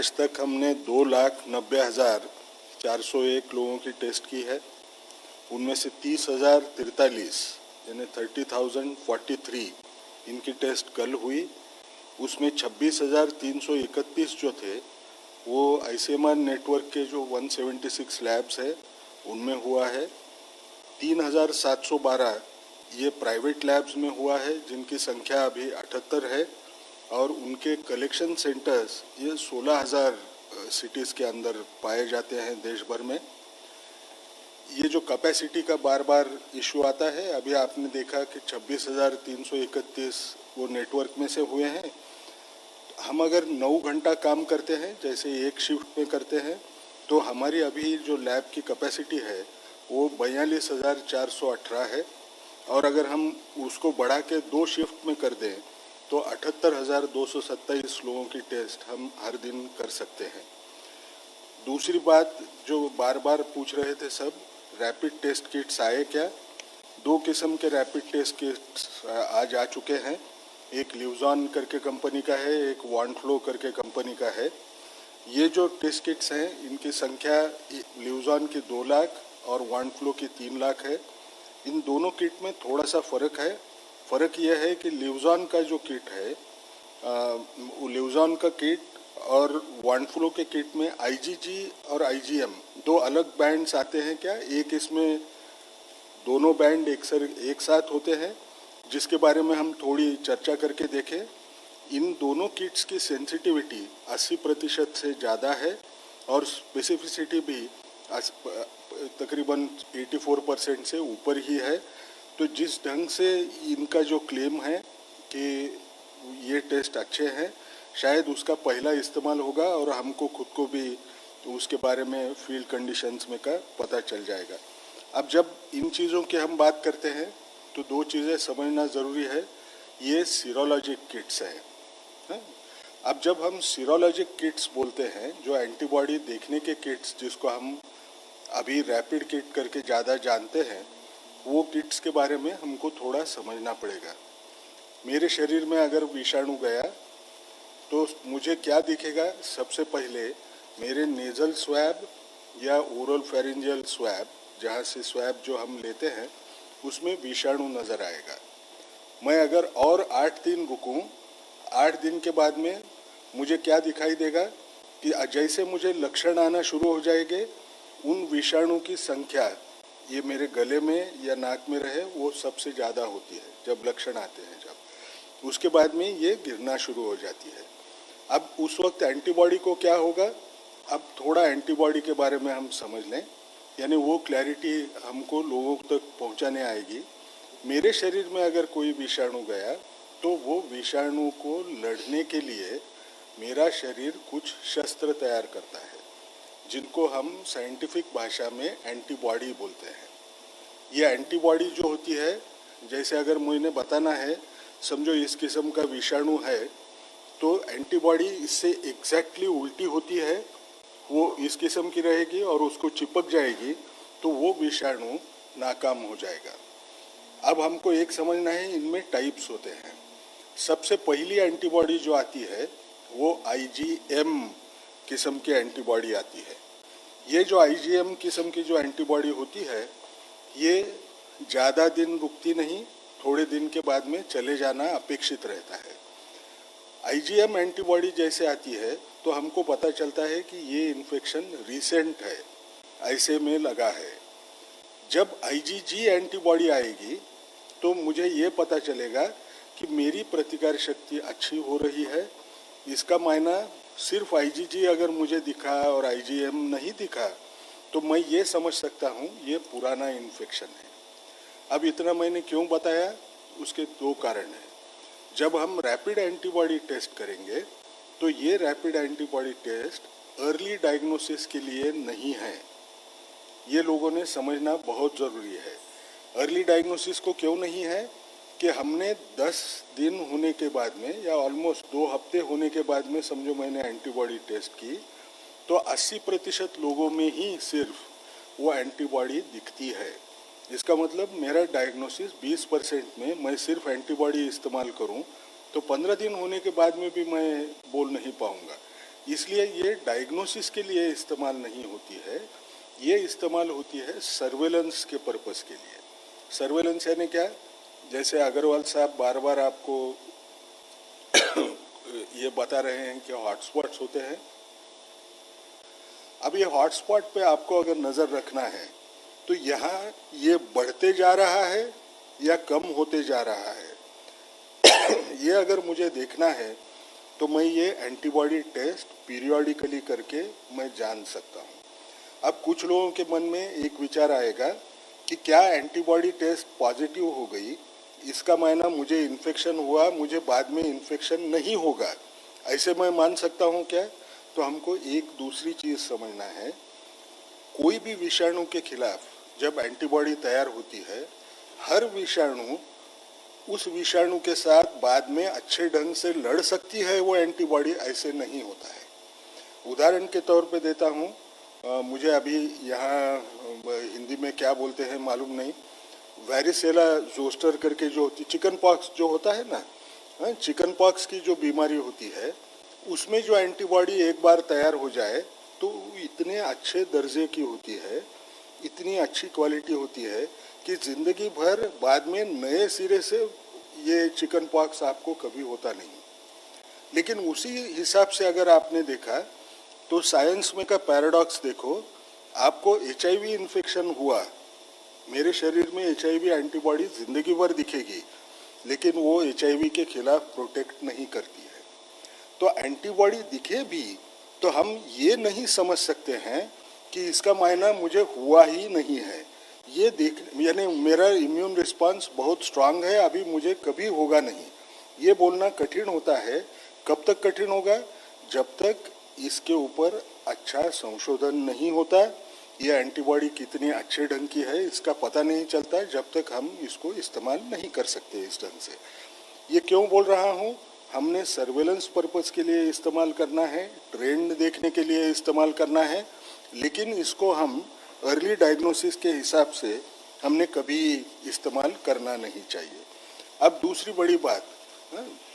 आज तक हमने 2,90,401 लोगों की टेस्ट की है। उनमें से 30,043 यानी 30,043 इनकी टेस्ट कल हुई। उसमें 26,331 जो थे वो आईसीएमआर नेटवर्क के जो 176 लैब्स है उनमें हुआ है। 3,712 ये प्राइवेट लैब्स में हुआ है जिनकी संख्या अभी 78 है और उनके कलेक्शन सेंटर्स ये 16,000 सिटीज़ के अंदर पाए जाते हैं देश भर में। ये जो कैपेसिटी का बार बार इशू आता है, अभी आपने देखा कि 26,331 वो नेटवर्क में से हुए हैं। हम अगर 9 घंटा काम करते हैं जैसे एक शिफ्ट में करते हैं तो हमारी अभी जो लैब की कैपेसिटी है वो 42,418 है और अगर हम उसको बढ़ा के 2 शिफ्ट में कर दें तो 78,227 लोगों की टेस्ट हम हर दिन कर सकते हैं। दूसरी बात जो बार बार पूछ रहे थे सब, रैपिड टेस्ट किट्स आए क्या? 2 किस्म के रैपिड टेस्ट किट्स आज आ चुके हैं। एक लिवजॉन करके कंपनी का है, एक वॉन्फ्लो करके कंपनी का है। ये जो टेस्ट किट्स हैं इनकी संख्या लिवजॉन की 2 लाख और वॉन्फ्लो की 3 लाख है। इन दोनों किट में थोड़ा सा फ़र्क है। फ़र्क यह है कि लिवजॉन का जो किट है, लिवजॉन का किट और वॉन्फ्लो के किट में आईजीजी और आईजीएम 2 अलग बैंड्स आते हैं क्या? एक इसमें दोनों बैंड एक साथ होते हैं, जिसके बारे में हम थोड़ी चर्चा करके देखें। इन दोनों किट्स की सेंसिटिविटी 80% से ज़्यादा है और स्पेसिफिसिटी भी तकरीबन 84% से ऊपर ही है। तो जिस ढंग से इनका जो क्लेम है कि ये टेस्ट अच्छे हैं, शायद उसका पहला इस्तेमाल होगा और हमको खुद को भी तो उसके बारे में फील्ड कंडीशंस में का पता चल जाएगा। अब जब इन चीज़ों की हम बात करते हैं तो 2 चीज़ें समझना ज़रूरी है। ये सीरोलॉजिक किट्स हैं। अब जब हम सीरोलॉजिक किट्स बोलते हैं, जो एंटीबॉडी देखने के किट्स जिसको हम अभी रैपिड किट करके ज़्यादा जानते हैं, वो किट्स के बारे में हमको थोड़ा समझना पड़ेगा। मेरे शरीर में अगर विषाणु गया तो मुझे क्या दिखेगा? सबसे पहले मेरे नेज़ल स्वैब या ओरल फेरिंजियल स्वैब, जहाँ से स्वैब जो हम लेते हैं उसमें विषाणु नज़र आएगा। मैं अगर और 8 दिन रुकूं, 8 दिन के बाद में मुझे क्या दिखाई देगा कि जैसे मुझे लक्षण आना शुरू हो जाएंगे, उन विषाणु की संख्या ये मेरे गले में या नाक में रहे वो सबसे ज़्यादा होती है जब लक्षण आते हैं। जब उसके बाद में ये गिरना शुरू हो जाती है। अब उस वक्त एंटीबॉडी को क्या होगा? अब थोड़ा एंटीबॉडी के बारे में हम समझ लें, यानी वो क्लैरिटी हमको लोगों तक पहुंचाने आएगी। मेरे शरीर में अगर कोई विषाणु गया तो वो विषाणु को लड़ने के लिए मेरा शरीर कुछ शस्त्र तैयार करता है, जिनको हम साइंटिफिक भाषा में एंटीबॉडी बोलते हैं। ये एंटीबॉडी जो होती है, जैसे अगर मुझे बताना है, समझो इस किस्म का विषाणु है तो एंटीबॉडी इससे एग्जैक्टली उल्टी होती है, वो इस किस्म की रहेगी और उसको चिपक जाएगी तो वो विषाणु नाकाम हो जाएगा। अब हमको एक समझना है, इनमें टाइप्स होते हैं। सबसे पहली एंटीबॉडी जो आती है वो आईजीएम किस्म की एंटीबॉडी आती है। ये जो आईजीएम किस्म की जो एंटीबॉडी होती है ये ज़्यादा दिन रुकती नहीं, थोड़े दिन के बाद में चले जाना अपेक्षित रहता है। आईजीएम एंटीबॉडी जैसे आती है तो हमको पता चलता है कि ये इन्फेक्शन रिसेंट है, ऐसे में लगा है। जब आईजीजी एंटीबॉडी आएगी तो मुझे ये पता चलेगा कि मेरी प्रतिकार शक्ति अच्छी हो रही है। इसका मायना सिर्फ आईजीजी अगर मुझे दिखा और आईजीएम नहीं दिखा तो मैं ये समझ सकता हूँ ये पुराना इन्फेक्शन है। अब इतना मैंने क्यों बताया? उसके 2 कारण हैं। जब हम रैपिड एंटीबॉडी टेस्ट करेंगे तो ये rapid antibody test early diagnosis के लिए नहीं है। ये लोगों ने समझना बहुत ज़रूरी है। अर्ली डायग्नोसिस को क्यों नहीं है कि हमने 10 दिन होने के बाद में या ऑलमोस्ट 2 हफ्ते होने के बाद में समझो मैंने एंटीबॉडी टेस्ट की तो 80% लोगों में ही सिर्फ वो एंटीबॉडी दिखती है। इसका मतलब मेरा डायग्नोसिस 20% में मैं सिर्फ एंटीबॉडी इस्तेमाल करूं तो 15 दिन होने के बाद में भी मैं बोल नहीं पाऊंगा इसलिए ये डायग्नोसिस के लिए इस्तेमाल नहीं होती है, ये इस्तेमाल होती है सर्वेलेंस के पर्पस के लिए। सर्वेलेंस यानी क्या? जैसे अग्रवाल साहब बार बार आपको ये बता रहे हैं कि हॉटस्पॉट्स होते हैं। अब ये हॉटस्पॉट पे आपको अगर नज़र रखना है तो यहाँ ये बढ़ते जा रहा है या कम होते जा रहा है ये अगर मुझे देखना है तो मैं ये एंटीबॉडी टेस्ट पीरियोडिकली करके मैं जान सकता हूँ। अब कुछ लोगों के मन में एक विचार आएगा कि क्या एंटीबॉडी टेस्ट पॉजिटिव हो गई इसका मायना मुझे इन्फेक्शन हुआ, मुझे बाद में इन्फेक्शन नहीं होगा, ऐसे मैं मान सकता हूँ क्या? तो हमको एक दूसरी चीज़ समझना है। कोई भी विषाणु के खिलाफ जब एंटीबॉडी तैयार होती है, हर विषाणु उस विषाणु के साथ बाद में अच्छे ढंग से लड़ सकती है वो एंटीबॉडी, ऐसे नहीं होता है। उदाहरण के तौर पे देता हूँ, मुझे अभी यहाँ हिंदी में क्या बोलते हैं मालूम नहीं, वैरिसेला जोस्टर करके जो होती, चिकन पॉक्स जो होता है ना, चिकन पॉक्स की जो बीमारी होती है उसमें जो एंटीबॉडी एक बार तैयार हो जाए तो इतने अच्छे दर्जे की होती है, इतनी अच्छी क्वालिटी होती है कि ज़िंदगी भर बाद में नए सिरे से ये चिकन पॉक्स आपको कभी होता नहीं। लेकिन उसी हिसाब से अगर आपने देखा तो साइंस में का पैराडॉक्स देखो, आपको एचआईवी इन्फेक्शन हुआ, मेरे शरीर में एचआईवी एंटीबॉडी ज़िंदगी भर दिखेगी लेकिन वो एचआईवी के खिलाफ प्रोटेक्ट नहीं करती है। तो एंटीबॉडी दिखे भी तो हम ये नहीं समझ सकते हैं कि इसका मायना मुझे हुआ ही नहीं है। ये देख यानी मेरा इम्यून रिस्पांस बहुत स्ट्रांग है, अभी मुझे कभी होगा नहीं, ये बोलना कठिन होता है। कब तक कठिन होगा? जब तक इसके ऊपर अच्छा संशोधन नहीं होता, ये एंटीबॉडी कितनी अच्छे ढंग की है इसका पता नहीं चलता, जब तक हम इसको इस्तेमाल नहीं कर सकते इस ढंग से। ये क्यों बोल रहा हूँ? हमने सर्वेलेंस पर्पस के लिए इस्तेमाल करना है, ट्रेंड देखने के लिए इस्तेमाल करना है, लेकिन इसको हम अर्ली डायग्नोसिस के हिसाब से हमने कभी इस्तेमाल करना नहीं चाहिए। अब दूसरी बड़ी बात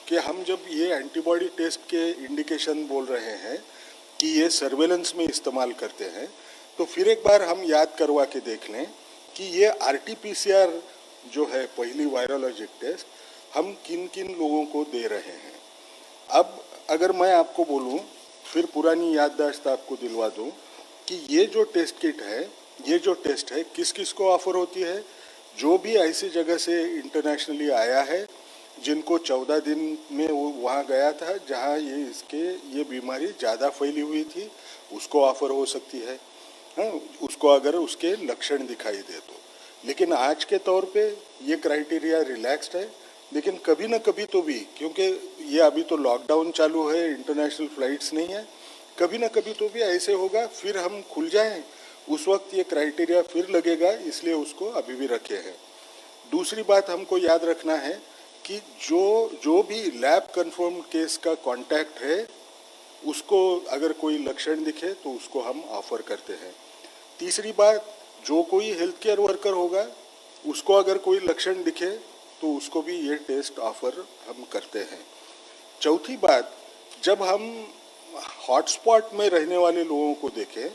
कि हम जब ये एंटीबॉडी टेस्ट के इंडिकेशन बोल रहे हैं कि ये सर्वेलेंस में इस्तेमाल करते हैं, तो फिर एक बार हम याद करवा के देख लें कि ये आरटीपीसीआर जो है पहली वायरोलॉजिक टेस्ट हम किन किन लोगों को दे रहे हैं। अब अगर मैं आपको बोलूं, फिर पुरानी याददाश्त आपको दिलवा दूं कि ये जो टेस्ट किट है, ये जो टेस्ट है किस किस को ऑफर होती है? जो भी ऐसी जगह से इंटरनेशनली आया है जिनको 14 दिन में वो वहाँ गया था जहाँ ये बीमारी ज़्यादा फैली हुई थी, उसको ऑफर हो सकती है, हाँ, उसको अगर उसके लक्षण दिखाई दे तो। लेकिन आज के तौर पे ये क्राइटेरिया रिलैक्स्ड है, लेकिन कभी ना कभी तो भी, क्योंकि ये अभी तो लॉकडाउन चालू है, इंटरनेशनल फ्लाइट्स नहीं है, कभी ना कभी तो भी ऐसे होगा, फिर हम खुल जाएं, उस वक्त ये क्राइटेरिया फिर लगेगा, इसलिए उसको अभी भी रखे हैं। दूसरी बात हमको याद रखना है कि जो भी लैब कन्फर्म केस का कांटेक्ट है उसको अगर कोई लक्षण दिखे तो उसको हम ऑफर करते हैं। तीसरी बात, जो कोई हेल्थ केयर वर्कर होगा उसको अगर कोई लक्षण दिखे तो उसको भी ये टेस्ट ऑफर हम करते हैं। चौथी बात, जब हम हॉटस्पॉट में रहने वाले लोगों को देखें,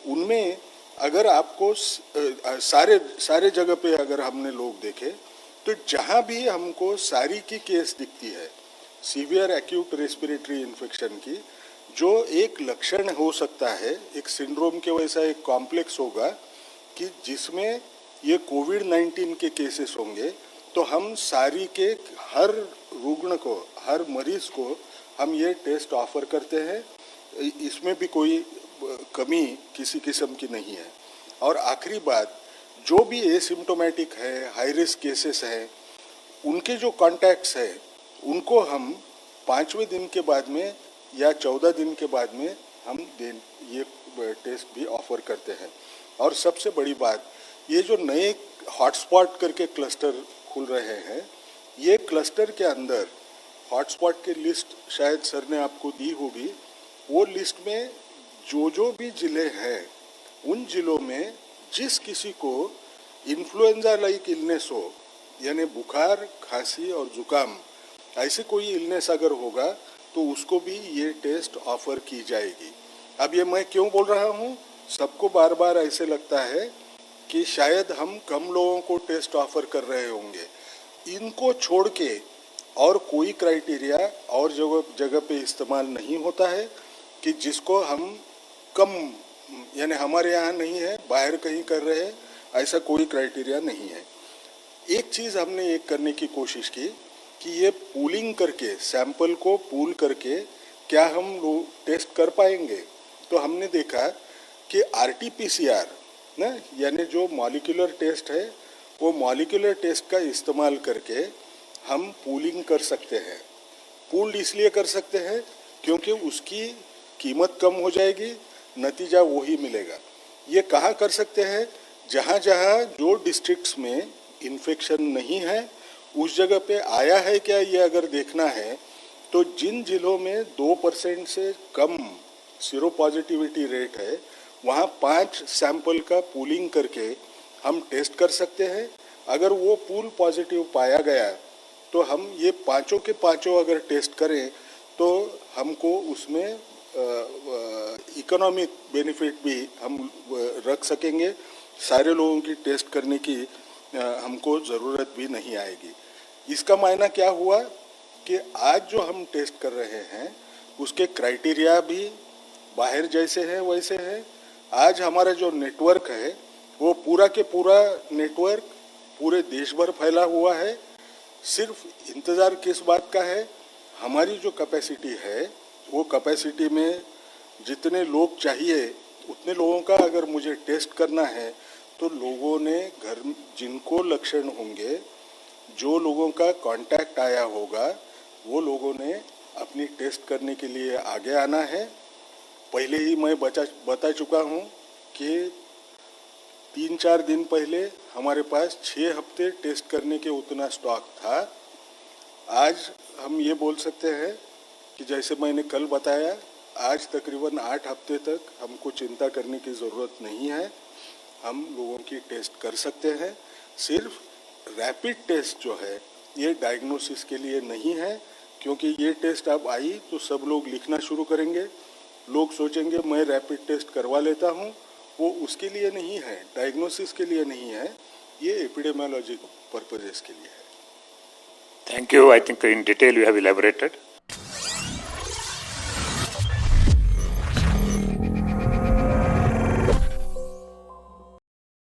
उनमें अगर आपको सारे जगह पे अगर हमने लोग देखे तो जहाँ भी हमको सारी की केस दिखती है सीवियर एक्यूट रेस्पिरेटरी इन्फेक्शन की, जो एक लक्षण हो सकता है, एक सिंड्रोम के वैसा एक कॉम्प्लेक्स होगा कि जिसमें ये कोविड-19 के केसेस होंगे, तो हम सारी के हर रुग्ण को, हर मरीज को हम ये टेस्ट ऑफर करते हैं, इसमें भी कोई कमी किसी किस्म की नहीं है। और आखिरी बात, जो भी एसिम्टोमेटिक है, हाई रिस्क केसेस हैं, उनके जो कॉन्टैक्ट्स हैं उनको हम 5वें दिन के बाद में या 14 दिन के बाद में हम ये टेस्ट भी ऑफर करते हैं। और सबसे बड़ी बात, ये जो नए हॉटस्पॉट करके क्लस्टर खुल रहे हैं, ये क्लस्टर के अंदर हॉटस्पॉट की लिस्ट शायद सर ने आपको दी होगी, वो लिस्ट में जो भी ज़िले हैं, उन ज़िलों में जिस किसी को इन्फ्लुएंजा लाइक इलनेस हो, यानी बुखार, खांसी और जुकाम, ऐसे कोई इलनेस अगर होगा तो उसको भी ये टेस्ट ऑफर की जाएगी। अब ये मैं क्यों बोल रहा हूँ, सबको बार बार ऐसे लगता है कि शायद हम कम लोगों को टेस्ट ऑफर कर रहे होंगे। इनको छोड़ के और कोई क्राइटेरिया और जगह जगह पे इस्तेमाल नहीं होता है कि जिसको हम कम, यानी हमारे यहाँ नहीं है, बाहर कहीं कर रहे हैं, ऐसा कोई क्राइटेरिया नहीं है। एक चीज़ हमने एक करने की कोशिश की कि ये पूलिंग करके, सैंपल को पूल करके क्या हम लोग टेस्ट कर पाएंगे। तो हमने देखा कि RT-PCR ना, यानी जो मॉलिक्यूलर टेस्ट है, वो मॉलिक्यूलर टेस्ट का इस्तेमाल करके हम पूलिंग कर सकते हैं। पूल्ड इसलिए कर सकते हैं क्योंकि उसकी कीमत कम हो जाएगी, नतीजा वही मिलेगा। ये कहाँ कर सकते हैं, जहाँ जहाँ जो डिस्ट्रिक्ट्स में इन्फेक्शन नहीं है उस जगह पे आया है क्या, ये अगर देखना है तो जिन जिलों में 2% से कम सीरो पॉजिटिविटी रेट है, वहाँ 5 सैंपल का पूलिंग करके हम टेस्ट कर सकते हैं। अगर वो पूल पॉजिटिव पाया गया तो हम ये पाँचों के पाँचों अगर टेस्ट करें तो हमको उसमें इकोनॉमिक बेनिफिट भी हम रख सकेंगे। सारे लोगों की टेस्ट करने की हमको ज़रूरत भी नहीं आएगी। इसका मायना क्या हुआ कि आज जो हम टेस्ट कर रहे हैं उसके क्राइटेरिया भी बाहर जैसे हैं वैसे हैं। आज हमारा जो नेटवर्क है वो पूरा के पूरा नेटवर्क पूरे देश भर फैला हुआ है। सिर्फ इंतज़ार किस बात का है, हमारी जो कैपेसिटी है वो कैपेसिटी में जितने लोग चाहिए उतने लोगों का अगर मुझे टेस्ट करना है तो लोगों ने घर जिनको लक्षण होंगे, जो लोगों का कांटेक्ट आया होगा, वो लोगों ने अपनी टेस्ट करने के लिए आगे आना है। पहले ही मैं बता चुका हूँ कि 3-4 दिन पहले हमारे पास 6 हफ्ते टेस्ट करने के उतना स्टॉक था। आज हम ये बोल सकते हैं कि जैसे मैंने कल बताया, आज तकरीबन 8 हफ्ते तक हमको चिंता करने की ज़रूरत नहीं है। हम लोगों की टेस्ट कर सकते हैं। सिर्फ रैपिड टेस्ट जो है ये डायग्नोसिस के लिए नहीं है, क्योंकि ये टेस्ट अब आई तो सब लोग लिखना शुरू करेंगे। लोग सोचेंगे मैं रैपिड टेस्ट करवा लेता हूँ, वो उसके लिए नहीं है, डायग्नोसिस के लिए नहीं है, ये एपिडेमियोलॉजी पर्पजेस के लिए है। Thank you. I think in detail you have elaborated.